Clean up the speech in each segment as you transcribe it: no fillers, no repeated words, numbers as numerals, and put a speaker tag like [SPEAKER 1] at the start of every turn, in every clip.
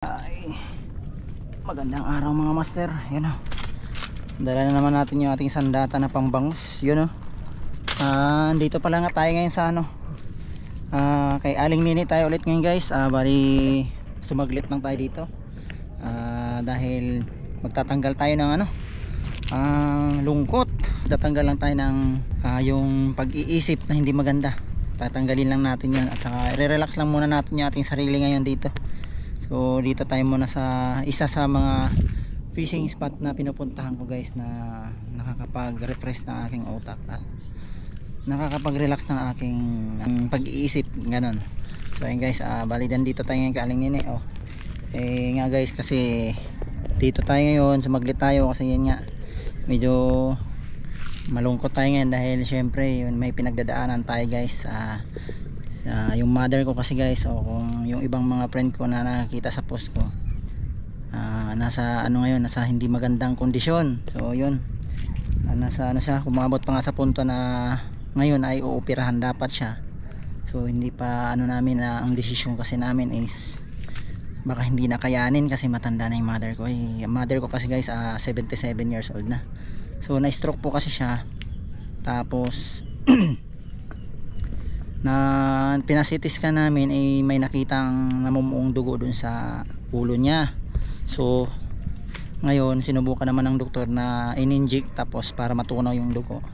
[SPEAKER 1] Ay, magandang araw mga master. Yun o, dala na naman natin yung ating sandata na pangbangus. Yun o, dito pala nga tayo ngayon sa ano, kay Aling Nini tayo ulit ngayon guys. Bali sumaglit lang tayo dito dahil magtatanggal tayo ng ano, lungkot. Tatanggal lang tayo ng yung pag-iisip na hindi maganda. Tatanggalin lang natin yun at saka i-relax lang muna natin yung ating sarili ngayon dito. So dito tayo muna sa isa sa mga fishing spot na pinupuntahan ko guys, na nakakapag-refresh ng aking utak at nakakapag-relax ng aking pag-iisip, ganon. So ayun guys, balidan dito tayo ngayon kay Aling Nini. Nga guys, kasi dito tayo ngayon, sumaglit tayo kasi yan nga, medyo malungkot tayo ngayon dahil syempre may pinagdadaanan tayo guys. Yung mother ko kasi guys, o kung yung ibang mga friend ko na nakakita sa post ko, nasa ano ngayon, nasa hindi magandang kondisyon. So yun, nasa ano siya, kumabot pa nga sa punto na ngayon ay uoperahan dapat siya. So hindi pa ano namin, ang desisyon kasi namin is baka hindi na kayanin kasi matanda na yung mother ko. Mother ko kasi guys, 77 years old na. So na stroke po kasi siya, tapos na pinasitis ka namin may nakitang namumuong dugo dun sa ulo niya. So ngayon sinubukan naman ng doktor na in-inject tapos para matunaw yung dugo.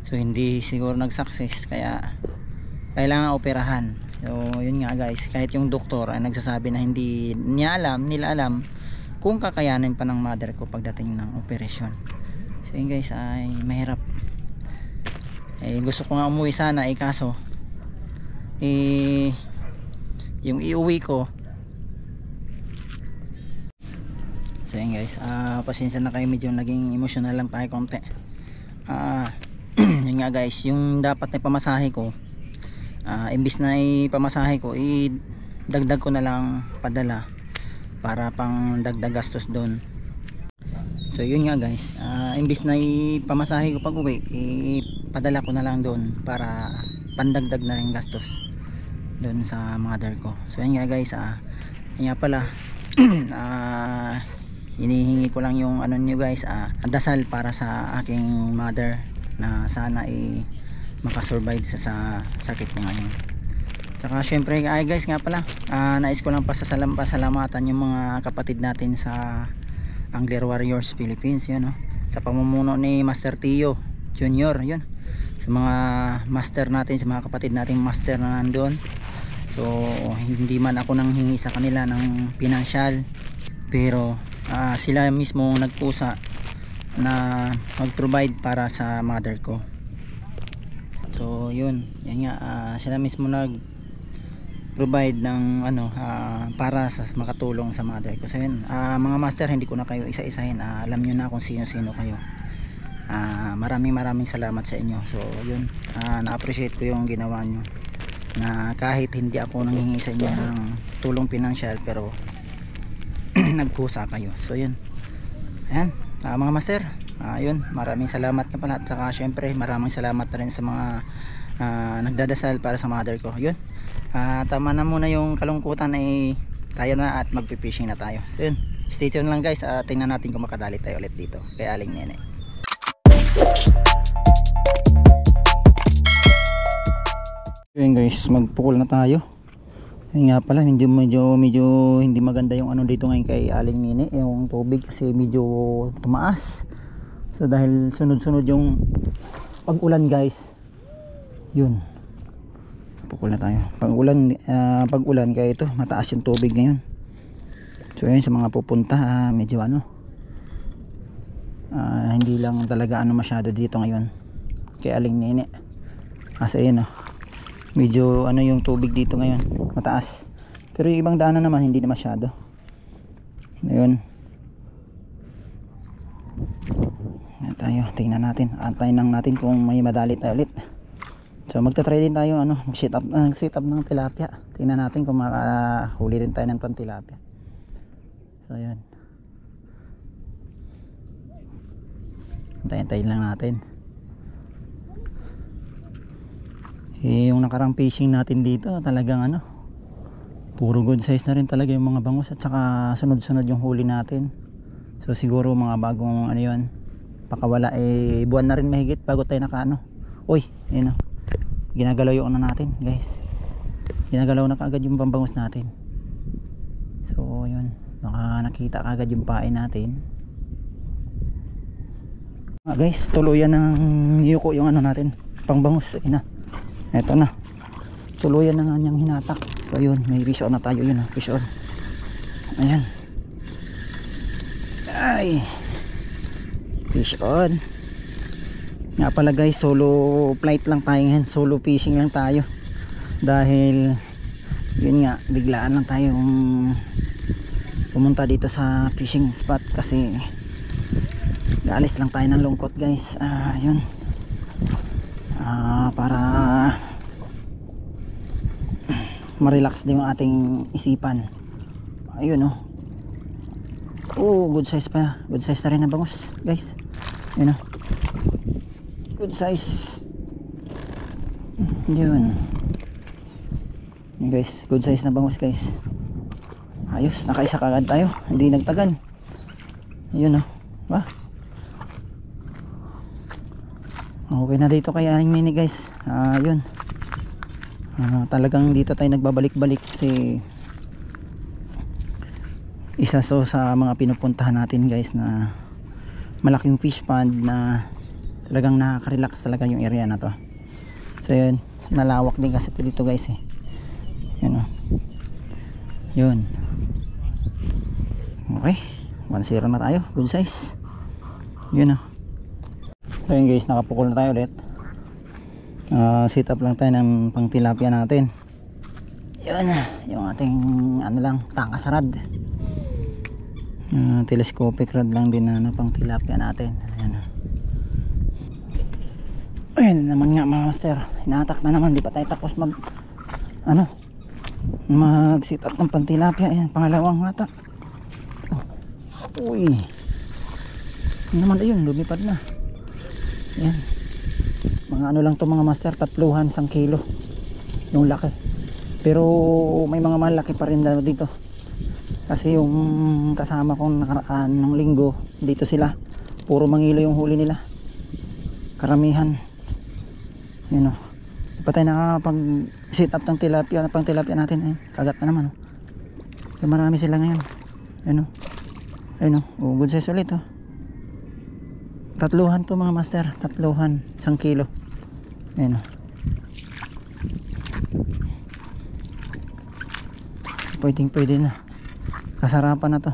[SPEAKER 1] So hindi siguro nag-success, kaya kailangan operahan. So yun nga guys, kahit yung doktor ay nagsasabi na hindi nila alam kung kakayanin pa ng mother ko pagdating ng operasyon. So yun guys, ay mahirap. Gusto ko nga umuwi sana, kaso yung iuwi ko. So yun guys, pasensya na kayo, medyo naging emotional lang tayo konti. Yun nga guys, yung dapat na pamasahe ko, imbis na ipamasahe ko, dagdag ko na lang padala para pang dagdag gastos doon. So yun nga guys, imbis na ipamasahe ko pag uwi, padala ko na lang doon para pandagdag na rin gastos doon sa mother ko. So yun nga guys, yun nga pala, hinihingi ko lang yung ano nyo guys, dasal para sa aking mother na sana makasurvive sa sakit niya ngayon. Tsaka syempre guys nga pala, nais ko lang pasalamatan yung mga kapatid natin sa Angler Warriors Philippines, yun no? Sa pamumuno ni Master Tio Junior, yun, sa mga master natin, sa mga kapatid nating master na nandun. So hindi man ako nang hingi sa kanila ng pinansyal, pero sila mismo nagpusa na mag-provide para sa mother ko. So yun nga, sila mismo nag-provide ng ano, para sa makatulong sa mother ko. So yun, mga master, hindi ko na kayo isa-isahin, alam nyo na kung sino-sino kayo. Maraming salamat sa inyo. So yun, na-appreciate ko yung ginawa nyo, na kahit hindi ako nanghingi sa inyo ng tulong pinansyal, pero nagpusa kayo. So yun, ayan, mga master, yun, maraming salamat nga pala. At saka syempre maraming salamat na rin sa mga nagdadasal para sa mother ko. Yun, tama na muna yung kalungkutan, tayo na at magpipishing na tayo. So yun, stay tuned lang guys, tingnan natin kung makadali tayo ulit dito kay Aling Nini. Yun guys, magpukul na tayo. Yun nga pala, medyo hindi maganda yung ano dito ngayon kay Aling Nini, yung tubig kasi medyo tumaas. So dahil sunod-sunod yung pag-ulan guys, yun, pukul na tayo. Pag-ulan kaya ito, mataas yung tubig ngayon. So yun, sa mga pupunta, medyo ano, hindi lang talaga ano masyado dito ngayon kay Aling Nini. Kasi yun medyo ano yung tubig dito ngayon, mataas. Pero yung ibang daanan naman hindi na masyado. Ayun, tayo, tingnan natin, antayin lang natin kung may madali tayo ulit. So magta-try din tayo ano, mag-sit up ng tilapia. Tingnan natin kung makahuli rin tayo ng tilapia. So ayun, antayin lang natin. Yung nakarang fishing natin dito talagang ano, puro good size na rin talaga yung mga bangus, at saka sunod-sunod yung huli natin. So siguro mga bagong ano yun, pakawala buwan na rin mahigit bago tayo nakaano. Uy, yun o, ginagalaw yung ano natin guys, ginagalaw na kaagad yung pambangus natin. So yun, baka nakita kaagad yung pain natin. Guys, tuluyan ng yuko yung ano natin, pangbangus. Ayun na, eto na, tuluyan na nga niyang hinatak. So yun, may fish on na tayo. Yun fish on. Ayan, ay, fish on nga pala guys. Solo flight lang tayo ngayon, solo fishing lang tayo, dahil yun nga, biglaan lang tayong pumunta dito sa fishing spot kasi alis lang tayo ng lungkot guys. Yun, para ma-relax din yung ating isipan. Ayun good size pa, good size na rin na bangus guys. Yun good size. Yun guys, good size na bangus guys. Ayos, nakaisa kagad tayo, hindi nagtagan. Ayun ba, okay na dito kay Aling Mini guys. Yun, talagang dito tayo nagbabalik-balik kasi isa sa mga pinupuntahan natin guys na malaking fish pond na talagang nakaka-relax talaga yung area na to. So yun, malawak din kasi dito guys yun yun. Okay, 1-0 na tayo, good size. Yun so yun guys, nakapukol na tayo ulit. Sit up lang tayo ng pang tilapia natin. Yun, yung ating ano lang, takas rod, telescopic rod lang din na pang tilapia natin. Ayun naman nga mga master, hinatak na naman, di pa tayo tapos mag sit up ng pang tilapia. Ayan, pangalawang hatak. Uy, naman, ayun, lumipad na. Yan, mga ano lang to mga master, 3 kilo yung laki, pero may mga malaki pa rin dito kasi yung kasama kong nakaraan ng linggo dito, sila puro mangilo yung huli nila, karamihan. Yun di pa tayo nakapag sit up ng tilapia, pang tilapia natin. Kagat na naman so, marami sila ngayon. Ayun good size ulit 3 to mga master, 3, 1 kilo. Ayun pwede na, kasarapan na to.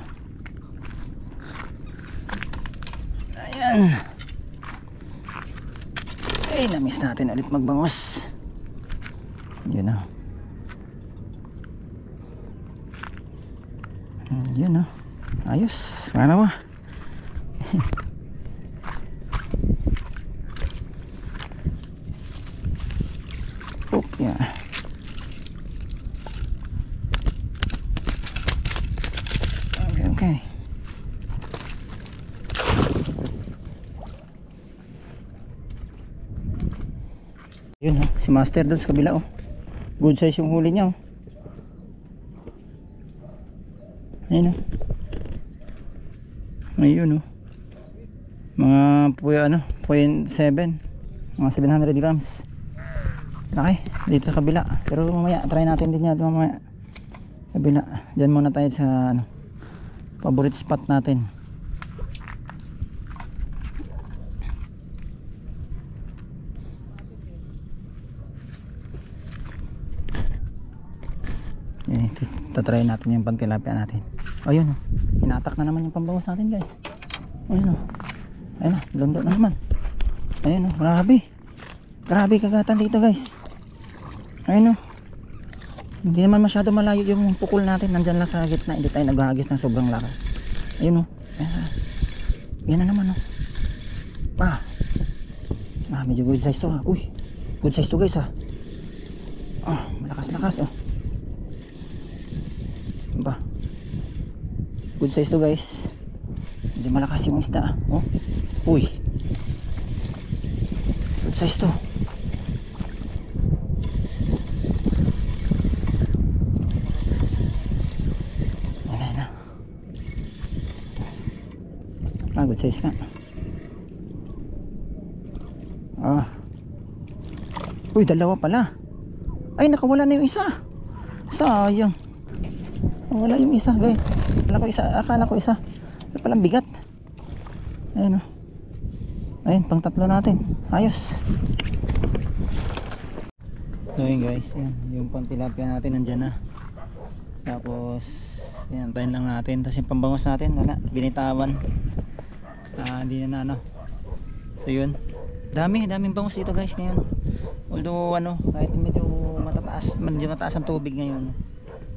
[SPEAKER 1] Ayan, na-miss natin ulit magbangus. Yun yun ayos, mana ba? Yeah. Okay. Yun si master doon sa kabila good size yung huli niya ayun ayun mga 0.7, mga 700 grams. Okay, dito sa kabila, pero mamaya try natin din yan mamaya kabila. Diyan muna tayo sa favorite spot natin. Tatry natin yung pantilapia natin. Ayun hinatak na naman yung pambangus natin guys. Ayun londo na naman. Ayun grabe kagatan dito guys. Ayun hindi naman masyado malayo yung pukul natin, nandyan lang sa gitna, hindi tayo naghahagis ng sobrang laki. Ayun yan na naman medyo good size to uy, good size to guys malakas good size to guys, hindi malakas yung isda uy, good size to. Good size ka. Uy, dalawa pala. Ay, nakawala na yung isa. Sayang. Wala yung isa, guys. Akala ko isa. Ito palang bigat. Ayun, oh. Ayun, pang tatlo natin. Ayos. So yun guys, yan, yung pang tilapia natin nandyan na. Tapos yan, antayin lang natin. Tapos yung pambangos natin, wala, binitawan. Hindi na ano. So yun, daming bangus dito guys ngayon. Although ano, kahit medyo mataas ang tubig ngayon,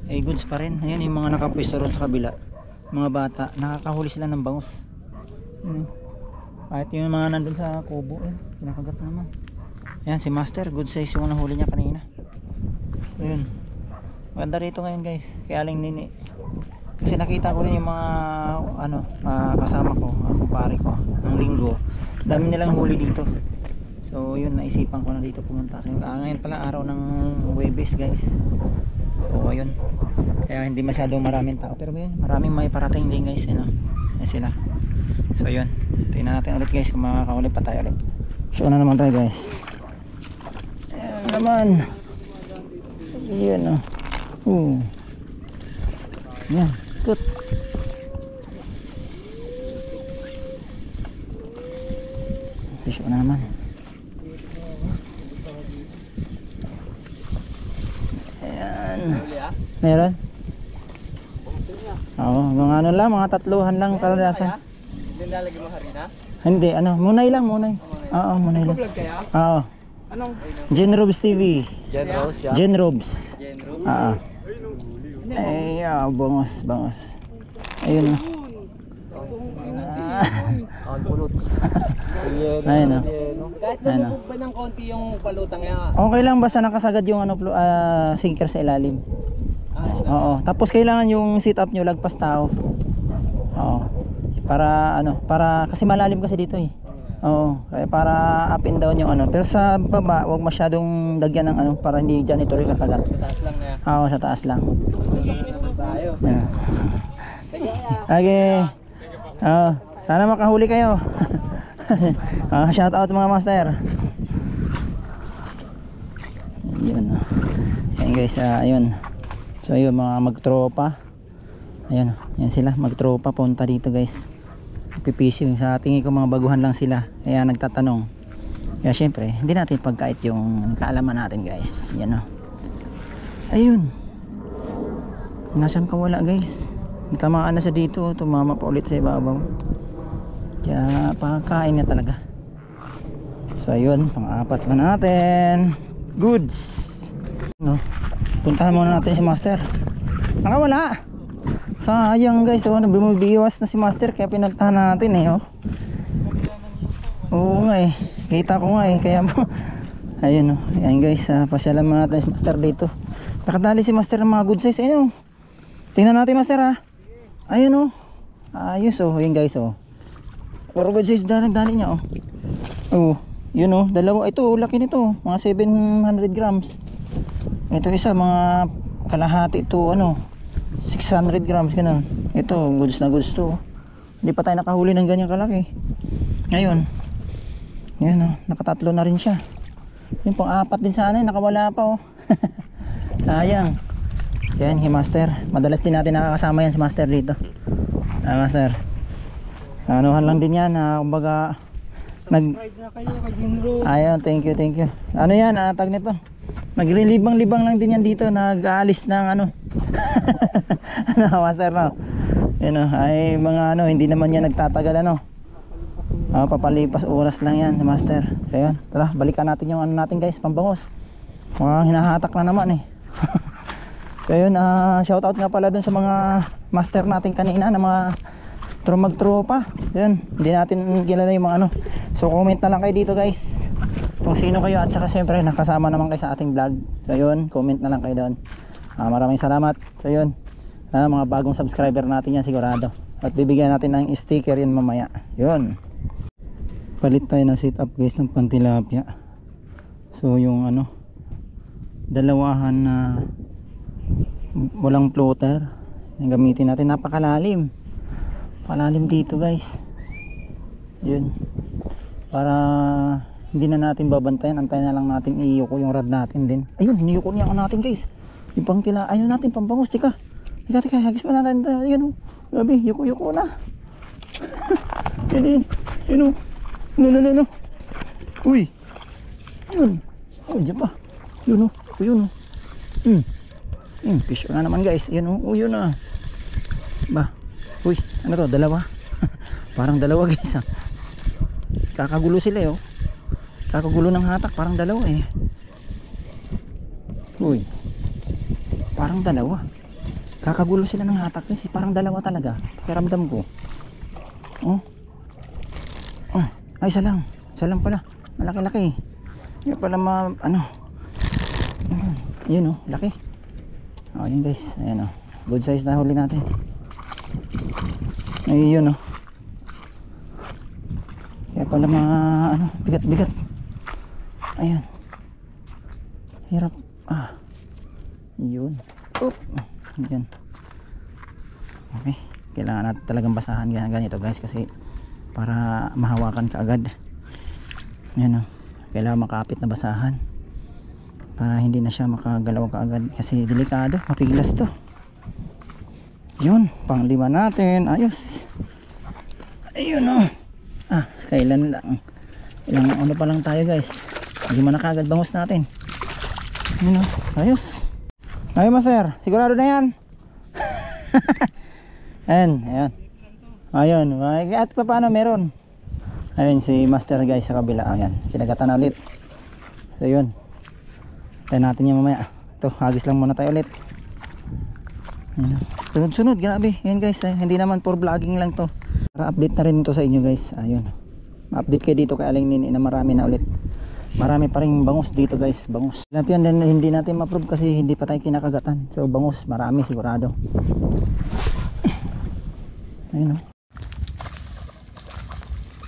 [SPEAKER 1] eh goods pa rin. Ayan yung mga nakapwesto ron sa kabila, mga bata, nakakahuli sila ng bangus. Kahit yung mga nandun sa kubo, pinakagat naman. Ayan si Master, good size yung nahuli niya kanina. Ayun, maganda rito ngayon guys, kaya aling nini. Kasi nakita ko din yung mga ano, kasama ko, kumpare ko ng linggo, dami nilang huli dito. So yun, naisipan ko na dito pumunta. So, ngayon pala araw ng Huwebes guys. So ayun, kaya hindi masyadong maraming tao, pero yun, maraming may parating din guys, ano? Ayan sila. So yun, tingnan natin ulit guys kung makakaulit pa tayo ulit. Show na naman tayo guys. Ayan naman. Ayan o. Ayan, good. Show na naman. Ayan. Meron? Oo, mga ano lang, mga tatluhan lang kadalasan.
[SPEAKER 2] Hindi lalagyan mo harina?
[SPEAKER 1] Hindi, ano, munay lang, munay. Oo, munay lang.
[SPEAKER 2] Vlog kaya?
[SPEAKER 1] Oo.
[SPEAKER 2] Anong?
[SPEAKER 1] Genrobs TV.
[SPEAKER 2] Genrobs ya?
[SPEAKER 1] Genrobs.
[SPEAKER 2] Genrobs?
[SPEAKER 1] Oo. Ay, bangos, bangos. Ayun na. Ayun na.
[SPEAKER 2] Kahit lumubog ba ng konti yung palutang yan?
[SPEAKER 1] Okay lang basta nakasagad yung ano, sinker sa ilalim. Oo. Tapos kailangan yung sit up nyo lagpas tao. Oo. Para ano, para kasi malalim kasi dito eh. Oo, kaya para up and down yung ano. Pero sa baba, wag masyadong dagyan ng ano para hindi diyan ito rin kakagat.
[SPEAKER 2] Sa taas lang na.
[SPEAKER 1] Oo, sa taas lang.
[SPEAKER 2] Tayo.
[SPEAKER 1] Okay. Sana makahuli kayo. Shout out mga master. Ayun. Ayun guys, ayun. So ayun mga magtropa. Ayun, yan sila magtropa punta dito guys. Pipisi sa tingin ko mga baguhan lang sila. Kaya nagtatanong. Kaya syempre, hindi natin pagkait yung kaalaman natin guys. Yan o. Ayun. Nasaan kawala guys? Natamaan na sa dito. Tumama pa ulit sa ibabaw. Kaya pangkain na talaga. So ayun, pang-apat na natin. Goods. No. Puntahan muna natin si Master. Nakawala. Sayang guys, bumibiwas na si Master kaya pinagtahan natin eh. Oo nga eh, kita ko nga eh, kaya ayun ayan guys, pasyalan mo natin si Master dito. Nakadali si Master ng mga good size. Ayun, tingnan natin Master ha. Ayun ayos yun guys puro good size dali niya yun dalawa, ito laki nito, mga 700 grams. Ito isa mga kalahati, ito 600 grams ganun. Ito goods na goods to. Hindi pa tayo nakahuli ng ganyan kalaki. Ngayon yan nakatatlo na rin siya. Yung pang-apat din sana nakawala pa sayang. Yan si Master, madalas din natin nakakasama yan si Master dito. Master, anuhan lang din yan kumbaga subscribe na kayo kay Genro. Ayun, thank you. Ano yan, tag nito, naglilibang-libang lang din yan dito, nag-aalis ng ano Master ay mga hindi naman yan nagtatagal papalipas oras lang yan Master. Ayun, tara balikan natin yung natin guys, pambangos. Mukhang hinahatak na naman So ayun, shout out nga pala dun sa mga master natin kanina na mga magtropa. Ayun, hindi natin kilala yung mga So comment na lang kayo dito guys kung sino kayo, at saka syempre nakasama naman kayo sa ating vlog. So ayun, comment na lang kayo doon. Maraming salamat. So ayun, mga bagong subscriber natin yan sigurado, at bibigyan natin ng sticker yun mamaya. Yun, palit tayo ng sit up guys ng pantilapia. So yung dalawahan na walang floater yung gamitin natin. Napakalalim dito guys. Yun. Para hindi na natin babantayan, antayin na lang natin iyuko yung rod natin din. Ayun, niyuko niya natin guys. Yung pang tila, ayun natin pambangus, tika, hagis pa natin. Ayun, grabe, yuko na. Yun, yun, no. Uy, yun, oh, dyan pa. Yun, yun. Fish na naman guys. Yun, yun na. Ba, uy, ano to, dalawa. Parang dalawa guys ha. Kakagulo sila eh, oh. Kakagulo ng hatak, parang dalawa eh. Uy, parang dalawa. Kakagulo sila ng hatak kasi parang dalawa talaga. Pakiramdam ko. Oh. Ay, isa lang pala. Malaki-laki. Yan pala ano. Yun oh, laki. Oh, yun guys. Ayan oh. Good size na huli natin. Ay, yun oh. Kaya pala ano, bigat. Ayan. Hirap. Yun. Yan. Okay. Kailangan natin talagang basahan ganito guys, kasi para mahawakan ka agad. Yan o. Kailangan makapit na basahan para hindi na siya makagalaw ka agad, kasi delikado, mapiglas to. Yun, pang 5 natin. Ayos. Ayun o. Kailan lang. Ilang ano pa lang tayo guys. 5 na kagad bangus natin. Yun o. Ayos. Ayun master, sigurado na yan. Ayan. At pa paano meron. Ayun si master guys sa kabila. Ayan, kinagatan na ulit. So yun, tayo natin yan mamaya. Ito, hagis lang muna tayo ulit. Ayan. Sunod, grabe. Ayan guys, hindi naman for vlogging lang to, para update na rin to sa inyo guys. Ayun, ma-update kayo dito kay Aling Nini na marami na ulit. Marami pa rin bangus dito guys, bangus. Yan din hindi natin ma-prove kasi hindi pa tayo kinakagatan. So bangus, marami sigurado. Ayun o.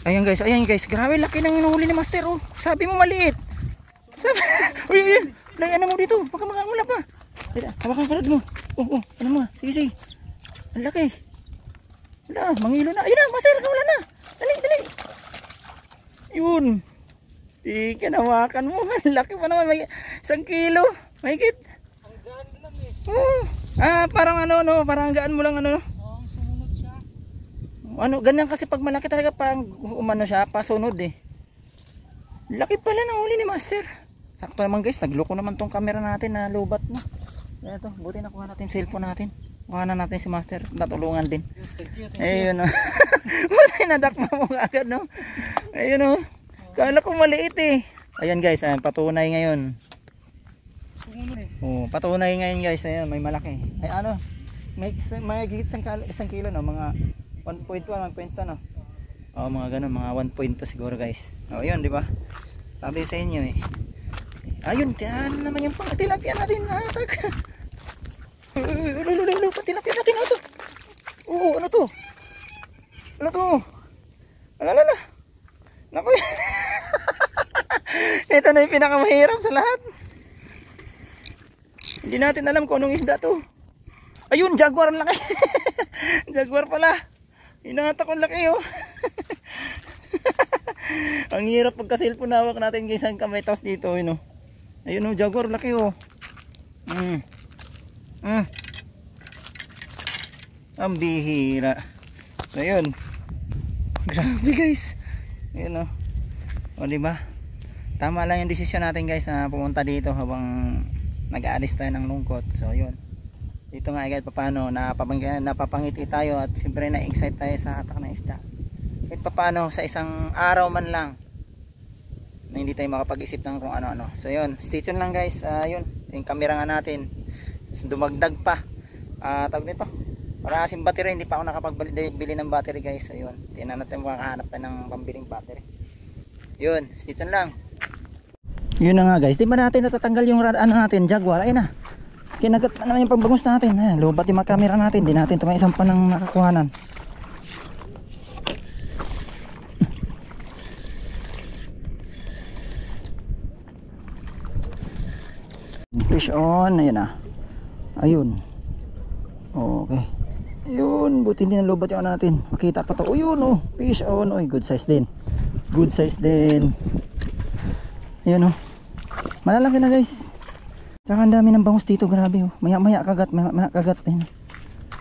[SPEAKER 1] Ayan guys, grabe laki ng inuhuli ni master oh. Sabi mo maliit. Uy, ano mo dito, baka makakula pa. Hawakan ka mo. Ano mo, sige. Ang laki. Wala, mangilo na. Ayun na, master, wala na. Dali. Yun. Di kinawakan mo. Laki pa naman. May 1 kilo. Mahigit. Ang gaan lang eh. Parang ano, no? Parang gaan mo lang ano. Sumunod siya. Ano, ganyan kasi pag malaki talaga pang umano siya, pasunod eh. Laki pala ng huli ni master. Sakto naman guys, nagloko naman tong camera natin na lobat na. Ito, buti nakuha natin cellphone natin. Kuha na natin si master. Natulungan din. Ayun o. Buti nadakma mo agad no. Ayun o. Kala ko maliit eh. Ayan guys, patunay ngayon. Patunay ngayon guys. Ayan, may malaki. Ay ano, may higit 1 kilo no, mga 1.1, 1.2 no. Mga ganun, mga 1.2 siguro guys. Yun, di ba? Sabi sa inyo eh. Ayun, tiyan naman yung pang-tilapia natin. Pang-tilapia natin ito. Ano to? Alala. Naku. Ito na yung pinakamahirap sa lahat. Hindi natin alam kung anong isda to. Ayun, jaguar ang laki. Jaguar pala. Inahatak ang laki oh. Ang hirap pagka cellphone hawak natin guys ang kamay, tapos dito yun oh. Ayun oh, jaguar laki oh. Ang bihira. Ayun. Grabe guys. Ayun oh. O diba? Tama lang yung desisyon natin guys na pumunta dito habang nag-aalis tayo ng lungkot. So yun. Dito nga kahit paano napapangiti tayo at siyempre na-excite tayo sa hatak ng isda. Kahit paano sa isang araw man lang na hindi tayo makapag-isip ng kung ano-ano. So yun, stay tuned lang guys. Yun, yung camera nga natin dumagdag pa. Tawag nito, para kasing battery, hindi pa ako nakapagbili ng battery guys. So yun, tingnan natin makakahanap tayo ng pambiling battery. Yun, stay tuned lang. Yun na nga guys, di ba natin natatanggal yung ano natin, jaguar. Ayun na, kinagat na naman yung pagbangus natin. Lubat yung mga camera natin, di natin ito may isang panang nakakuhanan. Fish on, ayun na. Ayun. Okay. Yun, buti hindi nalubat yung ano natin. Makita pa to. Oh, yun oh. Fish on. Oh, good size din. Good size din. Ayun oh. Malalaki na guys. Tsaka ang dami ng bangus dito. Grabe oh. Maya maya kagat. Maya kagat. Ayun.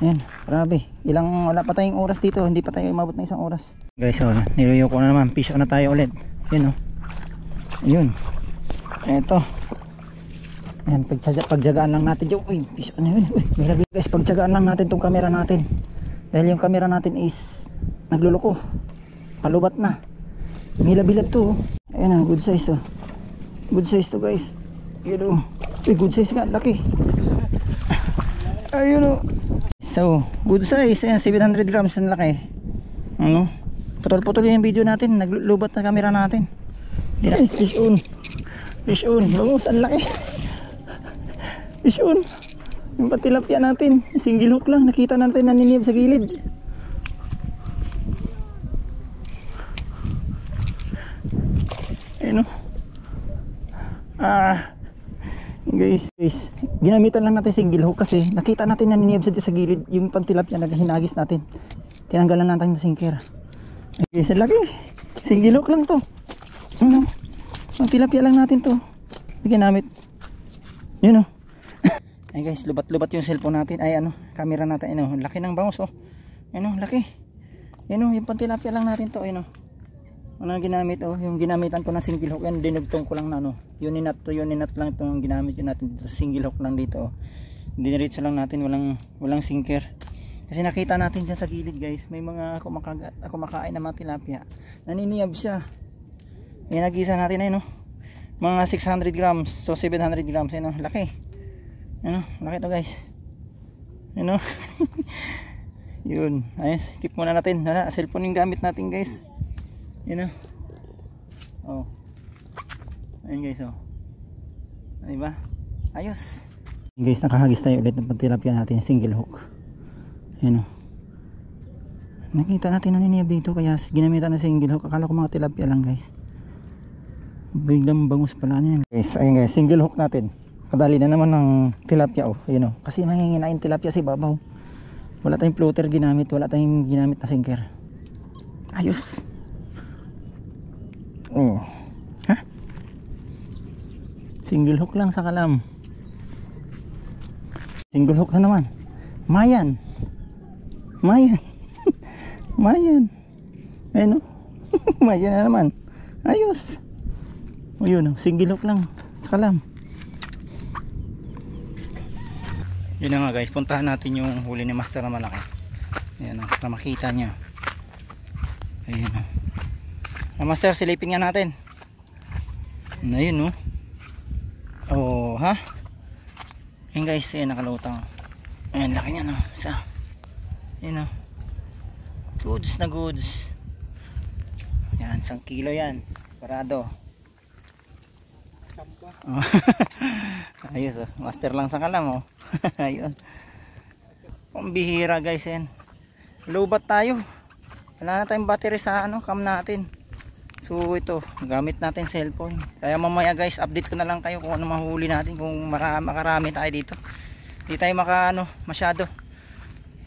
[SPEAKER 1] Ayan. Grabe. Wala pa tayong oras dito. Hindi pa tayo umabot na isang oras. Guys oh. Niluyo ko na naman. Fish on na tayo ulit. Ayun oh. Ayun. Eto. Ayan, pagtsagaan lang natin yung fish on yun. Uy, guys, pagtsagaan lang natin tong camera natin. Dahil yung camera natin is nagluloko. Palubat na. Bilab to. Ayan oh, good size oh. Good size to guys. Ayun oh. Uy, good size nga, laki. Ayun oh. So, good size. Ayan, 700 grams ang laki. Ano? Putol-putol yung video natin. Naglubat na camera natin. Guys, fish on. Fish on. Bangus, ang laki. Fish on. Yung patilapia natin. Single hook lang. Nakita natin naninib sa gilid. Ayun o. Guys, ginamitan lang natin single hook kasi nakita natin naninib sa gilid. Yung pantilapia na hinagis natin. Tinanggalan natin ng sinker. Guys, ang laki. Single hook lang to. Ano? Ang tilapia lang natin to. Ginamit. Yun o. Ay guys, lubat-lubat yung cellphone natin. Ay ano, camera natin. Ano, laki ng bangus oh. Ano, laki. Ano, yung pantilapia lang natin to. Ano. Ano ginamit oh, yung ginamitan ko na single hook. Yan, dinugtong ko lang na ano. Uninut lang itong ginamit yun natin dito. Single hook lang dito oh. Diniritso lang natin, walang sinker. Kasi nakita natin dyan sa gilid guys. May mga kumakain na mga tilapia. Naniniyab siya. Yan, nagisa natin ay no. Mga 600 grams. So 700 grams. Ano, laki. Ano, laki to guys. Ano. Yun. Ayos, keep muna natin. Wala, cellphone yung gamit natin guys. Yun oh. Ayun guys oh. Diba? Ayos. Guys, nakahagis tayo ulit ng pantilapia natin. Single hook. Yun oh. Nakita natin naniniyab dito. Kaya ginamitan na single hook. Akala ko mga tilapia lang guys. Biglang bangus pala na yan guys. Ayun guys, single hook natin. Kadali na naman ng tilapia oh. Ayun oh. Kasi manginginain tilapia si babaw. Wala tayong floater ginamit. Wala tayong ginamit na sinker. Ayos. Oh. Ha? Single hook lang sa kalam. Single hook na naman. Mayan. Mayan. Mayan. Ayun oh. Mayan na naman. Ayos. O yun oh. Single hook lang sa kalam. Yun na nga guys, puntahan natin yung huli ni Master na malaki. Ayan o, para makita nyo. Ayan o. Master, silipin nga natin. Ayun o. Oh, ha? Ayan guys, ayan nakalutang. Ayan, laki niya no. Isa. Ayan o. Goods na goods. Ayan, 1 kilo yan. Parado. Oh. Ayos oh. Master lang sa kalam oh. Ayun. Pambihira guys yan. Lobat tayo. Wala na tayong battery sa ano, cam natin. So ito, gamit natin cellphone. Kaya mamaya guys, update ko na lang kayo kung ano mahuli natin. Kung makarami tayo dito. Hindi tayo masyado.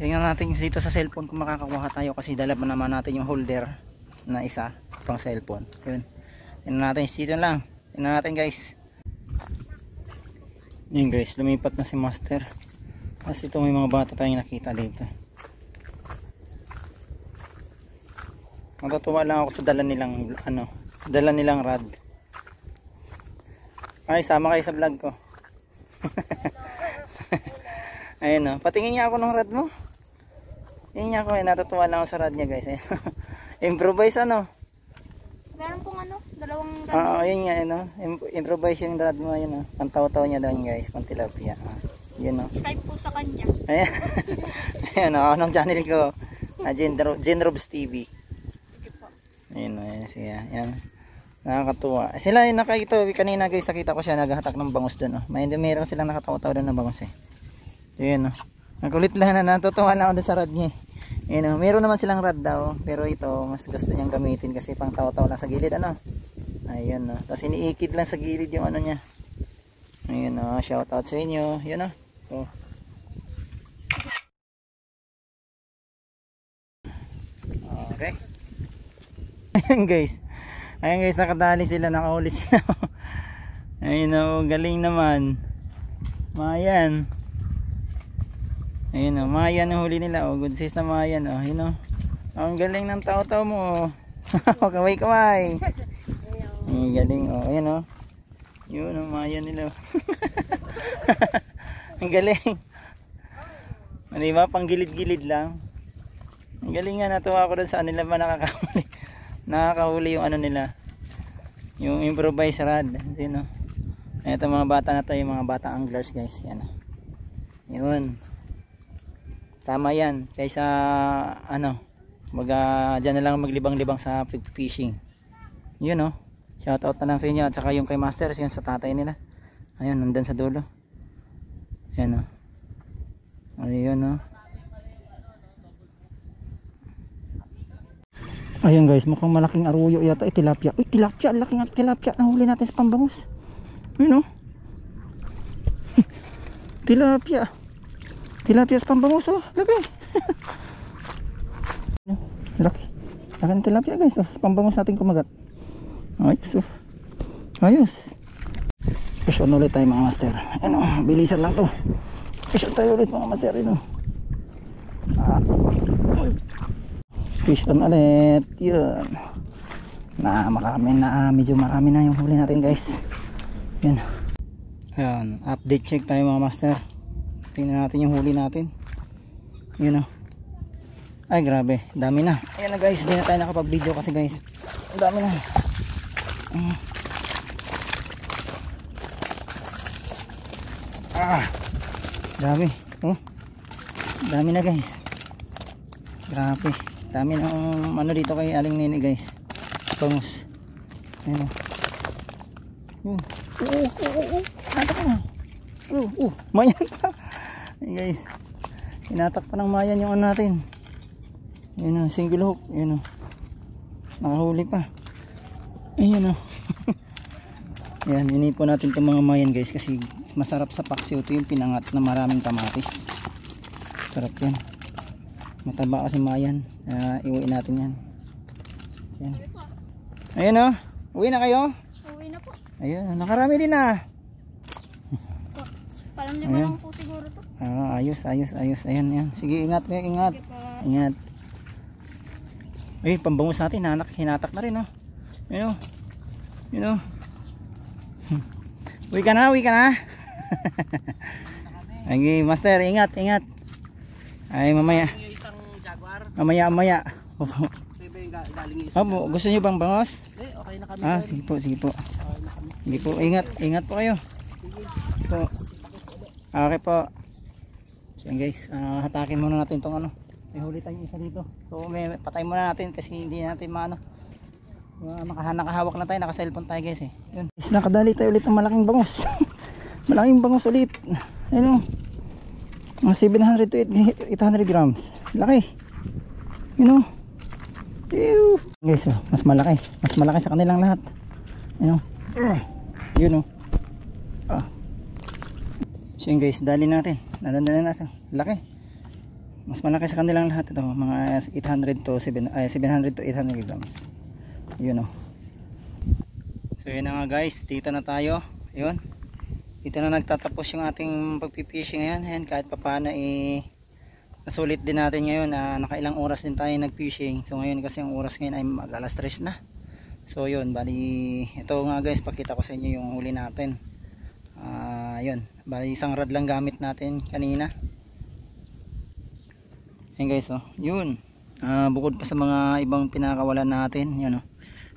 [SPEAKER 1] Tingnan natin dito sa cellphone kung makakakuha tayo. Kasi dala pa naman natin yung holder na isa pang cellphone. Yun. Tingnan natin dito lang. Tingnan natin guys. Yun guys, lumipat na si Master. Kasi ito may mga bata tayong nakita dito. Natutuwa lang ako sa dala nilang rod. Ay, sama kayo sa vlog ko. Ayun o, patingin niya ako ng rod mo. Tingin niya ako, natutuwa lang ako sa rod niya guys. Improvise ano.
[SPEAKER 3] Meron pong dalawang rod.
[SPEAKER 1] Oo, yun nga, improvise yung rod mo, yun o. Pantaw-taw niya doon guys, pantilapia. Yun o.
[SPEAKER 3] Subscribe po sa kanya.
[SPEAKER 1] Ayan. Ayan o, anong channel ko? Genrobs TV. Ayun o, ayan siya. Ayan. Nakakatuwa. Sila yung kanina guys, nakita ko siya, naghahatak ng bangus doon o. Meron silang nakataw-taw doon ng bangus eh. Ayan o. Nakulit lang na, natutuwa lang ako doon sa rod niya. Ayan o, meron naman silang rod daw. Pero ito, mas gusto niyang gamitin kasi pang taw-taw lang sa gilid ano. Ayun o. Tapos iniikid lang sa gilid yung ano niya. Ayun o, shout out sa inyo. Yun o. Oh. Okay. Ayan guys. Ayan guys, nakadali sila, nakahuli sila. Ayun o, galing naman. Mayan. Ayun o, mayan ang huli nila. O, good size na mayan o. Ayun o. Ang galing ng tao-tao mo o. Kaway-kaway. Ang galing o. Ayun o. Yun o, mayan nila o. Ang galing. Diba, pang gilid-gilid lang. Ang galing nga, natuwa ako doon sa nila ba nakakahuli. Nakakahuli yung ano nila. Yung improvised rod. Sino? Ito mga bata na to, yung mga bata anglers guys. Yan o. Yun. Tama yan. Kaysa ano, dyan na lang maglibang-libang sa fishing. Yun o. Shoutout na lang sa inyo. At saka yung kay Masters, yun sa tatay nila. Ayun, nandun sa dulo. Yan o. Ayun o. Ayun guys, mukhang malaking aruyo yata. Tilapia. Uy, tilapia. Laking tilapia. Nahuli natin sa pambangus. Ayun o. Tilapia. Tilapia sa pambangus o. Laki. Laki. Laki ng tilapia guys o. Sa pambangus natin kumagat. Ayos o. Ayos. Fish on ulit tayo mga master. Ayun o. Bilisan lang to. Fish on tayo ulit mga master. Ayun o. Fish on ulit. Yun. Medyo marami na yung huli natin guys. Yun. Ayan. Update check tayo mga master. Tingnan natin yung huli natin. Yun o. Ay grabe. Dami na. Ayan na guys. Hindi na tayo nakapag video kasi guys. Ang dami na. Dami. Oh. Dami na guys. Grabe. Dami ng ano dito kay Aling Nini guys. Bangus. Ayun. Hinatak pa. Mayan pa. Ayun guys. Hinatak pa ng mayan yung ano natin. Ayun o, single hook. Ayun o. Nakahuli pa. Ayun o. Ayan, inipon natin itong mga mayan guys kasi masarap sa paksiw. Ito yung pinangat na maraming kamatis. Sarap yan. Mataba kasi mayan. Iuwi natin yan. Ayan. Ayun o. Uwi na kayo?
[SPEAKER 3] Uwi na po.
[SPEAKER 1] Ayun, nakarami din na.
[SPEAKER 3] Parang lima lang po siguro to.
[SPEAKER 1] Ayos. Ayan, yan. Sige, ingat kayo, ingat. Ingat. Ay, pambangus natin, hinatak na rin, oh. Ayun, oh. Yun, oh. Uwi ka na. Okay, master, ingat. Ay, mamaya. Mamaya. Opo, gusto niyo bang bangos?
[SPEAKER 2] Okay na kami.
[SPEAKER 1] Sige po. Sige po, ingat po kayo. Po. Okay po. So yan guys, hatakin muna natin tong ano. May huli tayong isa dito. So patay muna natin kasi hindi natin nakahawak na tayo, naka-cellphone tayo guys eh. Yun. Guys, nakadali tayo ulit ng malaking bangus. Malaking bangus ulit. Ayun o. Mga 700 to 800 grams. Laki. Yun o. Guys, mas malaki sa kanilang lahat. Yun o. Yun o. So yun guys, dali natin. Nadandanan natin. Laki. Mas malaki sa kanilang lahat ito. Mga 700 to 800 grams. Yun o. So yun na nga guys, dito na tayo. Yun. Dito na nagtatapos yung ating pagpipishing ngayon. Ayan, kahit papaano nasulit din natin ngayon. Nakailang oras din tayo nagfishing. So ngayon kasi ang oras ngayon ay mag-alas 3 na. So yun, bali ito nga guys, pakita ko sa inyo yung huli natin. Yun, bali isang rod lang gamit natin kanina. Ayan guys, oh, yun. Bukod pa sa mga ibang pinakawalan natin, yun oh.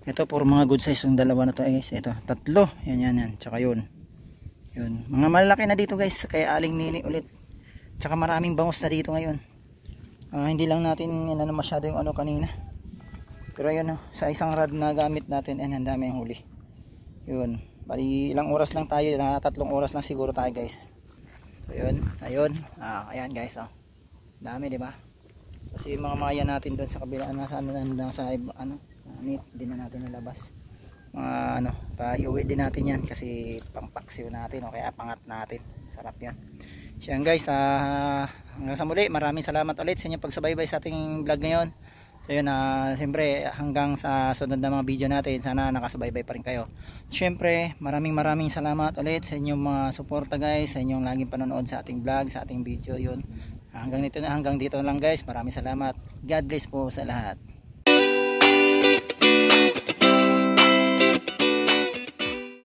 [SPEAKER 1] Ito for mga good size yung dalawa na to guys. Ito, tatlo. Yan. Tsaka yun. Yun. Mga malaki na dito guys. Kaya Aling Nini ulit. Tsaka maraming bangus na dito ngayon. Hindi lang natin masyado yung ano kanina. Pero ayun, sa isang rod na gamit natin, ang dami yung huli. Yun. Bali ilang oras lang tayo. 3 oras lang siguro tayo guys. So yun. Ayun. Ayan guys. Oh. Dami diba? Kasi yung mga maya natin doon sa kabila. Nasa hindi na natin nalabas. Pa-iuwi din natin yan kasi pangpaksiw natin o kaya pangat natin. Sarap yan. So yan guys, hanggang sa muli, maraming salamat ulit sa inyong pagsubaybay sa ating vlog ngayon. So yun, siyempre hanggang sa sunod na mga video natin, sana nakasubaybay pa rin kayo. Siyempre maraming salamat ulit sa inyong mga suporta guys, sa inyong laging panonood sa ating vlog, sa ating video. Yun, hanggang dito lang guys, maraming salamat. God bless po sa lahat.